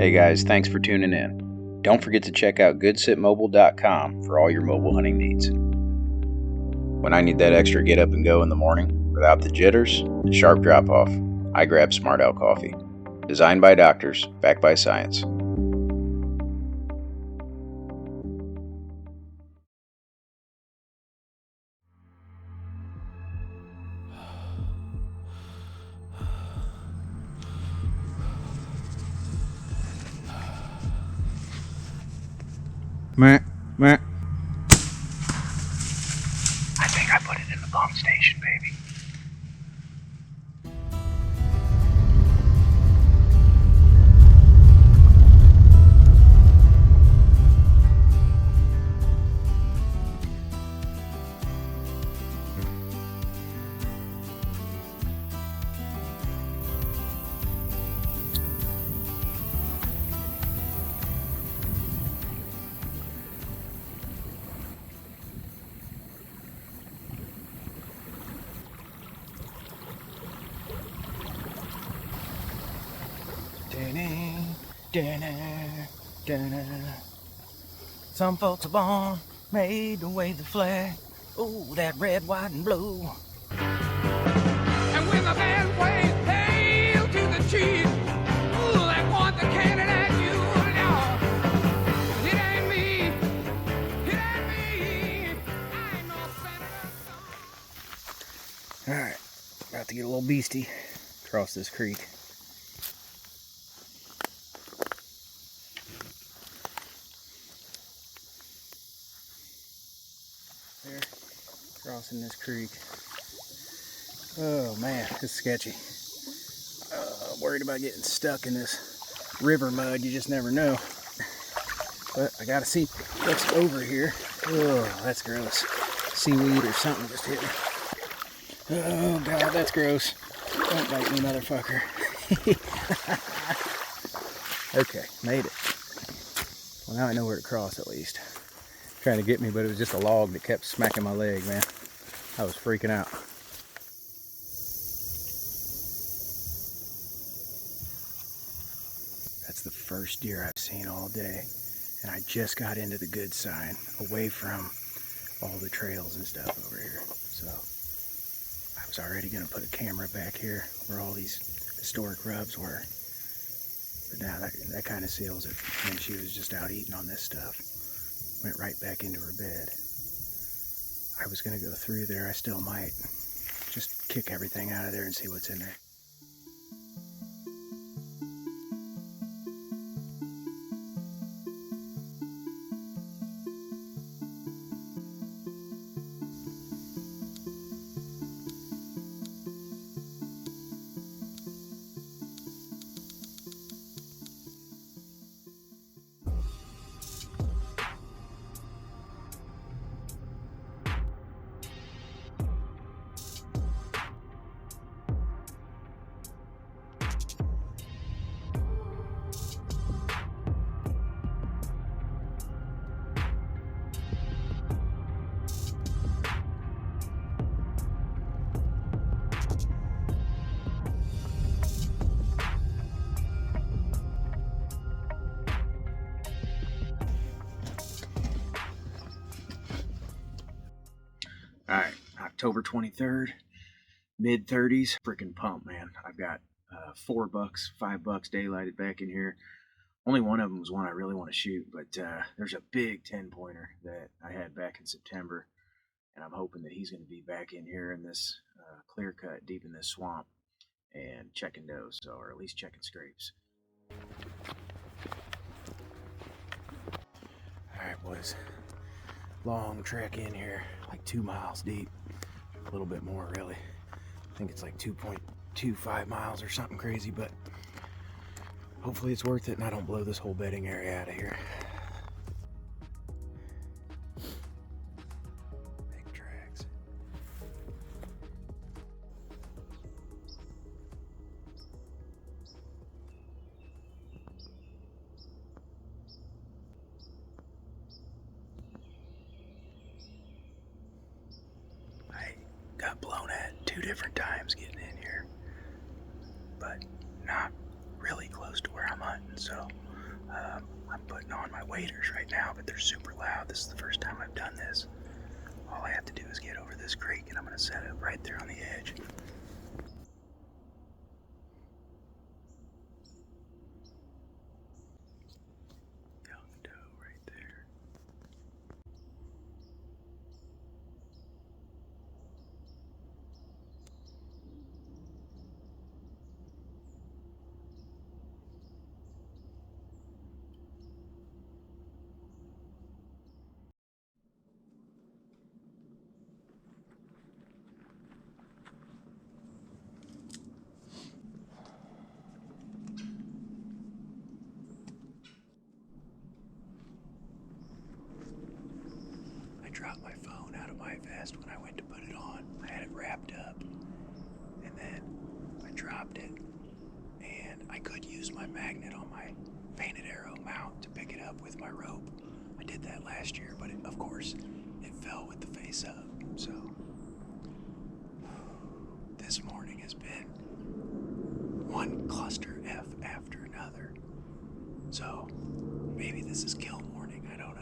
Hey guys, thanks for tuning in. Don't forget to check out goodsitmobile.com for all your mobile hunting needs. When I need that extra get up and go in the morning, without the jitters and sharp drop off, I grab Smart Owl Coffee. Designed by doctors, backed by science. Meh, meh. I think I put it in the pump station, baby. Some folks are born, made to wave the flag. Ooh, that red, white, and blue. And when the band plays hail to the chief, ooh, they point the cannon at you now. It ain't me, it ain't me. I ain't no senator. Alright, about to get a little beastie across this creek. There, crossing this creek. Oh man, it's sketchy. I'm worried about getting stuck in this river mud, you just never know. But I gotta see what's over here. Oh, that's gross. Seaweed or something just hit me. Oh god, that's gross. Don't bite me, motherfucker. Okay, made it. Well, now I know where to cross at least. Trying to get me, but it was just a log that kept smacking my leg, man. I was freaking out. That's the first deer I've seen all day. And I just got into the good sign, away from all the trails and stuff over here. So I was already gonna put a camera back here where all these historic rubs were. But now that kind of seals it. And she was just out eating on this stuff. Went right back into her bed. I was gonna go through there, I still might. Just kick everything out of there and see what's in there. Alright, October 23rd, mid 30s, freaking pumped, man. I've got $4, $5 daylighted back in here. Only one of them was one I really want to shoot, but there's a big 10-pointer that I had back in September, and I'm hoping that he's going to be back in here in this clear cut deep in this swamp and checking does, or at least checking scrapes. Alright, boys. Long trek in here, like 2 miles deep. A little bit more, really. I think it's like 2.25 miles or something crazy, but hopefully it's worth it and I don't blow this whole bedding area out of here. Big tracks. I got blown at 2 different times getting in here, but not really close to where I'm hunting, so waders right now, but they're super loud. This is the first time I've done this. All I have to do is get over this creek, and I'm going to set up right there on the edge. Young doe right there. I dropped my phone out of my vest when I went to put it on. I had it wrapped up, and then I dropped it, and I could use my magnet on my painted arrow mount to pick it up with my rope. I did that last year, but of course it fell with the face up. So this morning has been one cluster F after another. So maybe this is kill morning, I don't know.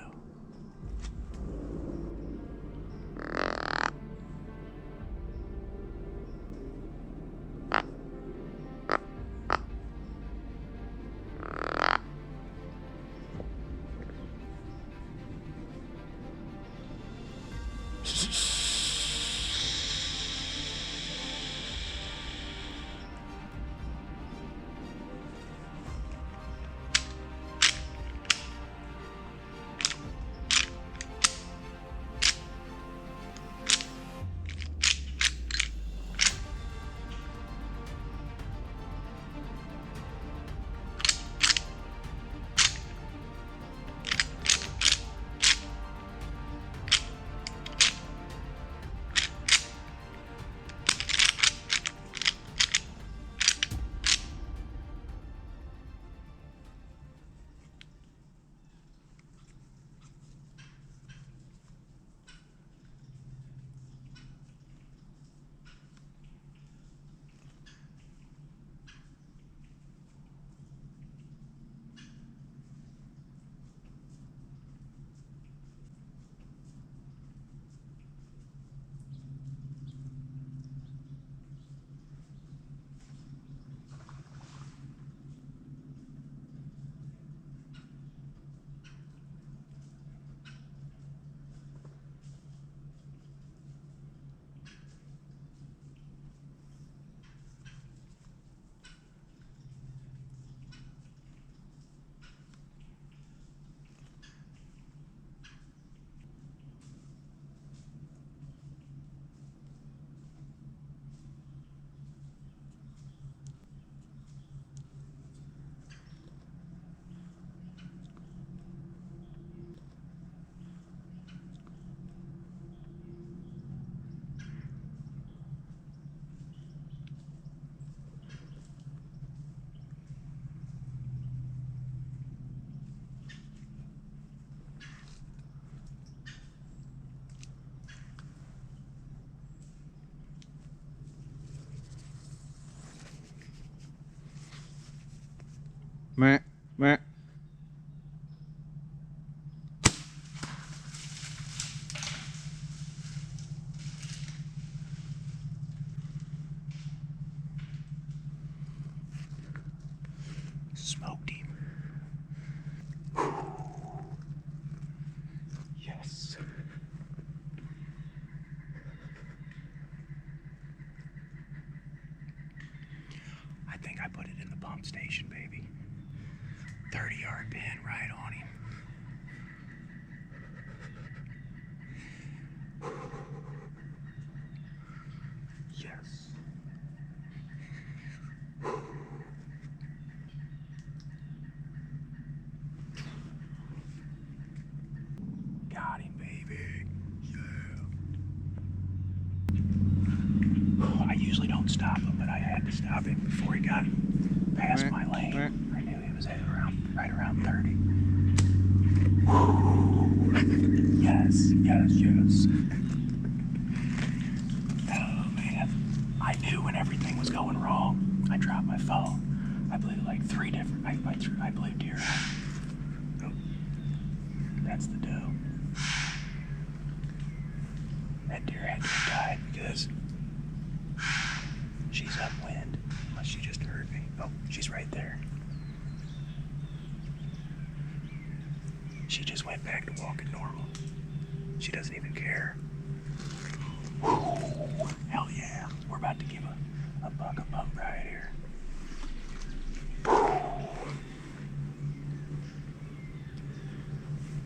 Meh, meh. Smoked him. Yes. I think I put it in the pump station, baby. 30-yard pin right on him. Yes. Got him, baby. Yeah. I usually don't stop him, but I had to stop him before he got past my lane. I knew he was headed right around 30. Yes, yes, yes. Oh man, I knew when everything was going wrong. I dropped my phone. I blew like 3 different. I blew deer out. Oh. That's the doe. That deer had to have died because she's upwind. Unless she just heard me. Oh, she's right there. She just went back to walking normal. She doesn't even care. Whew, hell yeah. We're about to give a buck a bump right here.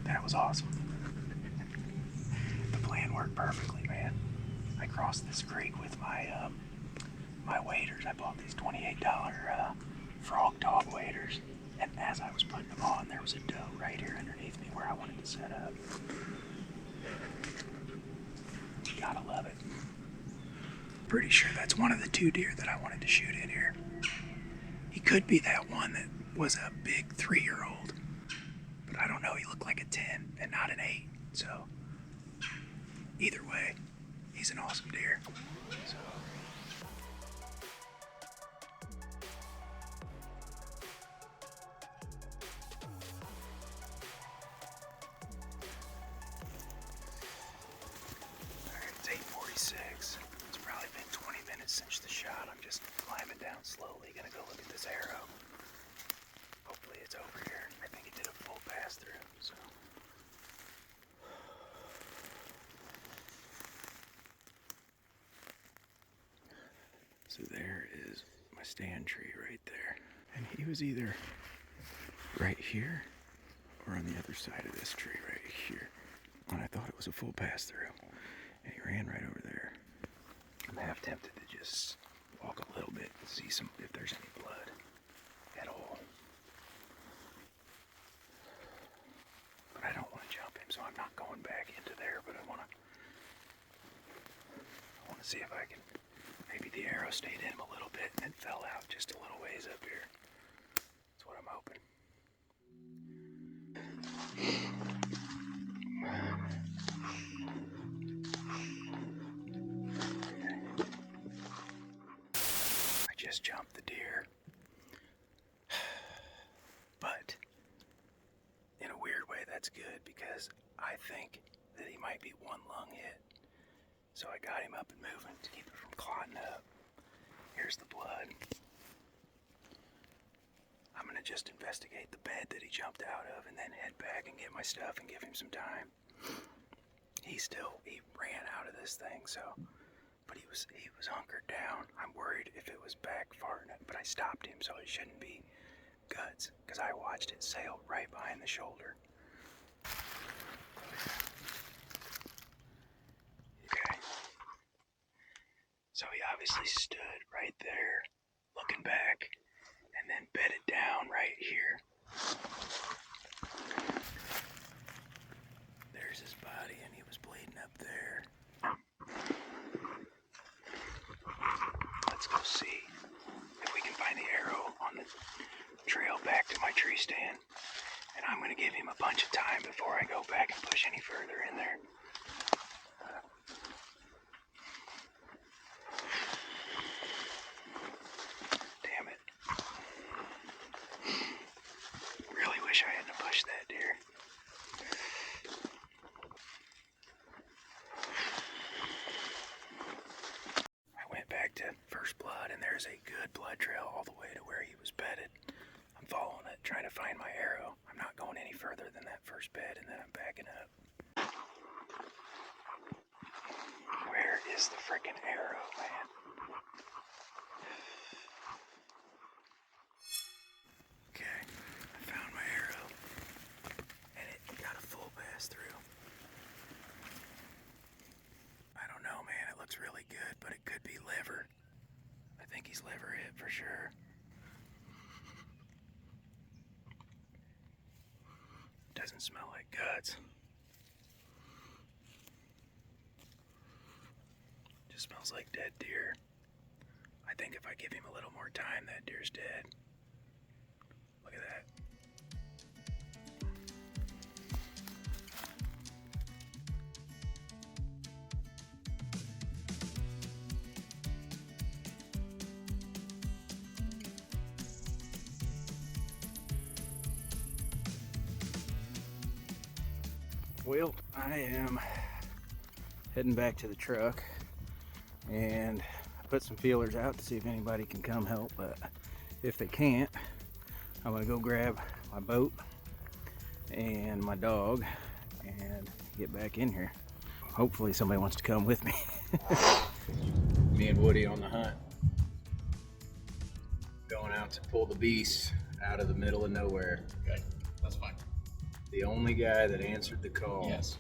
That was awesome. The plan worked perfectly, man. I crossed this creek with my my waders. I bought these $28 frog dog waders, and as I was putting them on, there was a doe right here underneath me where I wanted to set up. Gotta love it. Pretty sure that's one of the 2 deer that I wanted to shoot in here. He could be that one that was a big 3-year-old, but I don't know. He looked like a 10 and not an 8, so either way, he's an awesome deer. So. It's 8:46. It's probably been 20 minutes since the shot. I'm just climbing down slowly. Gonna go look at this arrow. Hopefully it's over here. I think it did a full pass through, so. So there is my stand tree right there. And he was either right here or on the other side of this tree right here. And I thought it was a full pass through. And he ran right over there. I'm half tempted to just walk a little bit and see if there's any blood at all. But I don't want to jump him, so I'm not going back into there, but I want to see if I can, maybe the arrow stayed in him a little bit and then fell out just a little ways up here. That's what I'm hoping. I just jumped the deer. But in a weird way, that's good because I think that he might be one lung hit. So I got him up and moving to keep it from clotting up. Here's the blood. I'm gonna just investigate the bed that he jumped out of and then head back and get my stuff and give him some time. He ran out of this thing, so, but he was hunkered down. I'm worried if it was back far enough, but I stopped him, so it shouldn't be guts, because I watched it sail right behind the shoulder. Okay. So he obviously stood right there, looking back, and then bedded down right here. There's his body, and he was bleeding up there. Let's go see if we can find the arrow on the trail back to my tree stand. And I'm going to give him a bunch of time before I go back and push any further in there. Damn it. Really wish I hadn't pushed that deer. I went back to first blood, and there's a good blood trail all the way to where he was bedded. I'm following it, trying to find my arrow. I'm not going any further than that first bed, and then I'm backing up. Where is the frickin' arrow, man? Okay, I found my arrow, and it got a full pass through. I don't know, man, it looks really good, but it could be liver. I think he's liver hit for sure. Doesn't smell like guts. Just smells like dead deer. I think if I give him a little more time, that deer's dead. Look at that. Well, I am heading back to the truck, and I put some feelers out to see if anybody can come help, but if they can't, I'm gonna go grab my boat and my dog and get back in here. Hopefully somebody wants to come with me. Me and Woody on the hunt. Going out to pull the beast out of the middle of nowhere. Okay, that's fine. The only guy that answered the call. Yes.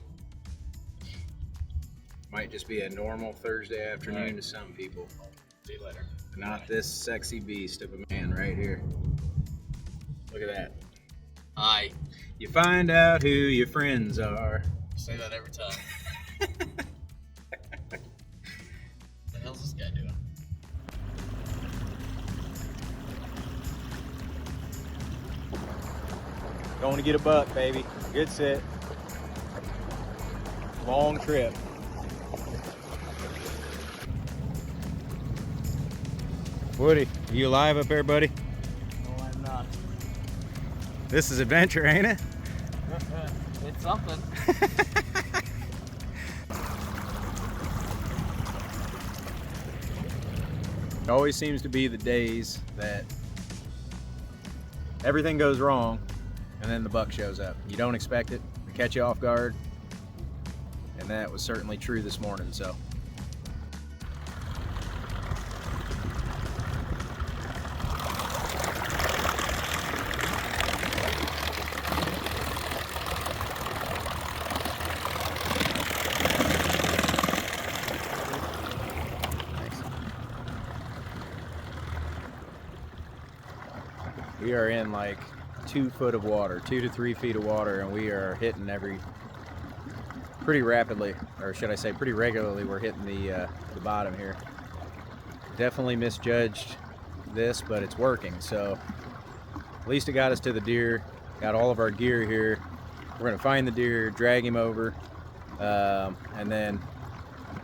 Might just be a normal Thursday afternoon Right. to some people. See you later. Not this sexy beast of a man right here. Look at that. I You find out who your friends are. say that every time. What the hell's this guy doing? Going to get a buck, baby. Good sit. Long trip. Woody, are you alive up there, buddy? No, I'm not. This is adventure, ain't it? It's something. It always seems to be the days that everything goes wrong and then the buck shows up. You don't expect it, they catch you off guard, and that was certainly true this morning. So we are in like 2 foot of water, 2 to 3 feet of water, and we are hitting pretty rapidly, or should I say pretty regularly. We're hitting the bottom here. Definitely misjudged this, but it's working. So at least it got us to the deer. Got all of our gear here. We're gonna find the deer, drag him over, and then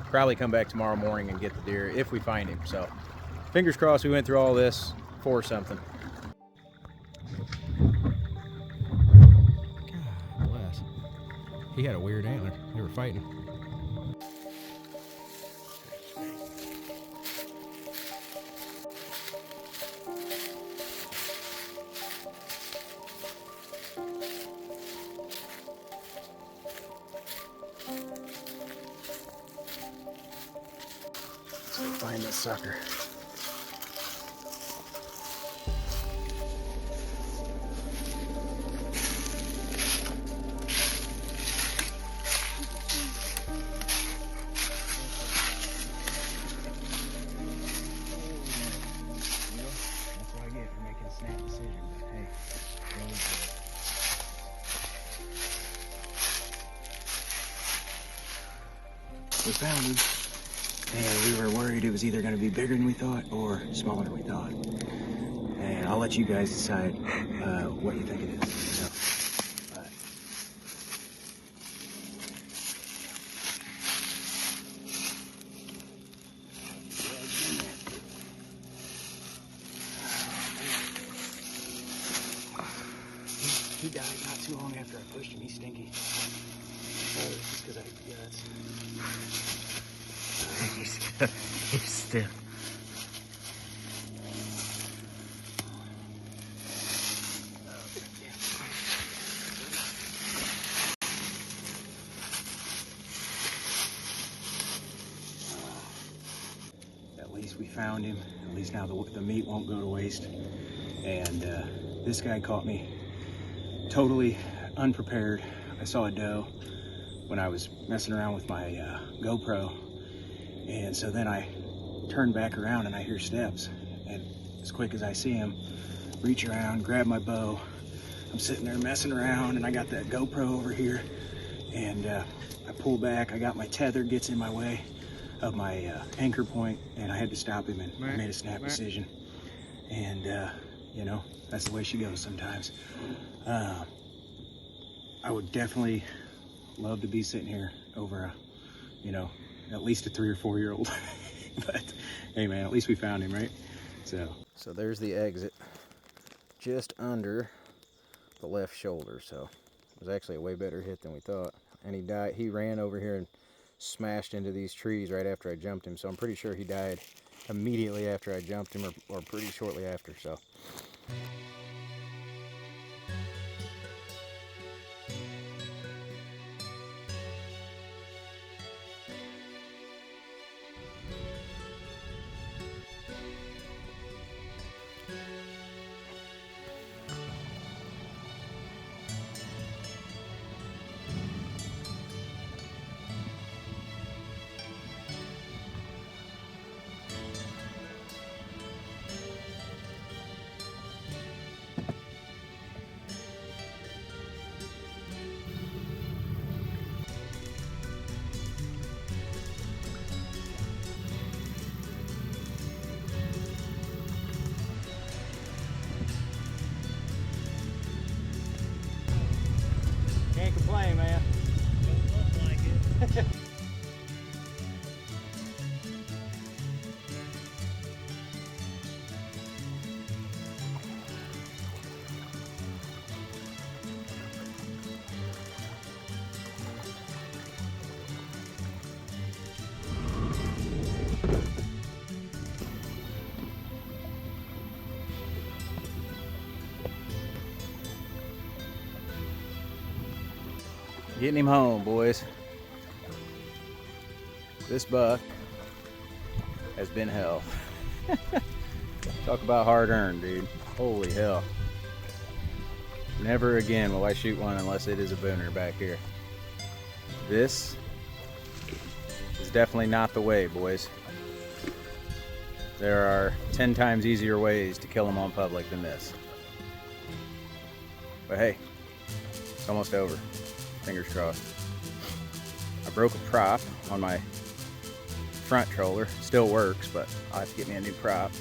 probably come back tomorrow morning and get the deer if we find him. So fingers crossed we went through all this for something. God bless. He had a weird antler. They were fighting. Let's go find this sucker. That's what I get for making a snap decision. But hey, we found him, and we were worried it was either going to be bigger than we thought or smaller than we thought. And I'll let you guys decide what you think it is. So, but he died not too long after I pushed him. He's stinky. Just because I hate the guts. He's stiff. At least we found him. At least now the meat won't go to waste. And this guy caught me totally unprepared. I saw a doe when I was messing around with my GoPro. And so then I turn back around and I hear steps. And as quick as I see him, reach around, grab my bow. I'm sitting there messing around and I got that GoPro over here. And I pull back, I got my tether, gets in my way of my anchor point, and I had to stop him, and I made a snap decision. And you know, that's the way she goes sometimes. I would definitely love to be sitting here over a, you know, at least a 3 or 4 year old. But hey man, at least we found him, right? So there's the exit, just under the left shoulder. So it was actually a way better hit than we thought. and he died. He ran over here and smashed into these trees right after I jumped him, so I'm pretty sure he died immediately after I jumped him, or pretty shortly after. So can't complain, man. Don't look like it. Getting him home, boys. This buck has been hell. Talk about hard earned, dude. Holy hell. Never again will I shoot one unless it is a booner back here. This is definitely not the way, boys. There are 10 times easier ways to kill them on public than this. But hey, it's almost over. Fingers crossed. I broke a prop on my front troller. Still works, but I'll have to get me a new prop.